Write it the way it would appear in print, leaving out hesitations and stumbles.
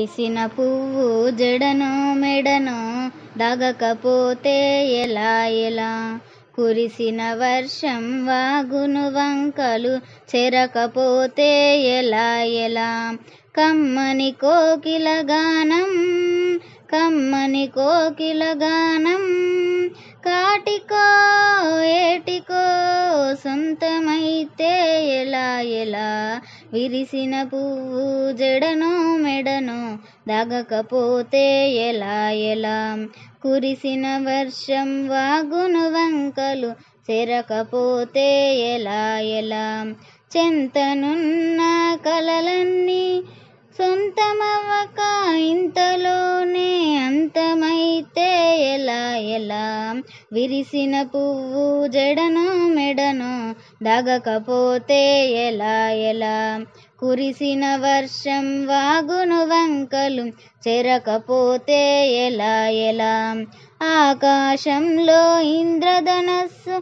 వేసిన పువ్వు జడనో మెడనో దాగకపోతే ఎలా ఎలా, కురిసిన వర్షం వాగును వంకలు చెరకపోతే ఎలా ఎలా. కమ్మని కోకిల గానం కమ్మని కోకిల గానం, కాటికో ఏటికో సొంతమైతే ఎలా ఎలా. విరిసిన పువ్వు జడనో మెడనో దాగకపోతే ఎలా ఎలా, కురిసిన వర్షం వాగును వంకలు చెరకపోతే ఎలా ఎలా. చెంతనున్న కలలన్నీ సొంతమవ్వక ఇంతలోనే అంతమైతే ఎలా ఎలా. విరిసిన పువ్వు జడనో మెడనో దాగకపోతే ఎలా ఎలా, కురిసిన వర్షం వాగును వంకలు చెరకపోతే ఎలా ఎలా. ఆకాశంలో ఇంద్రధనస్సు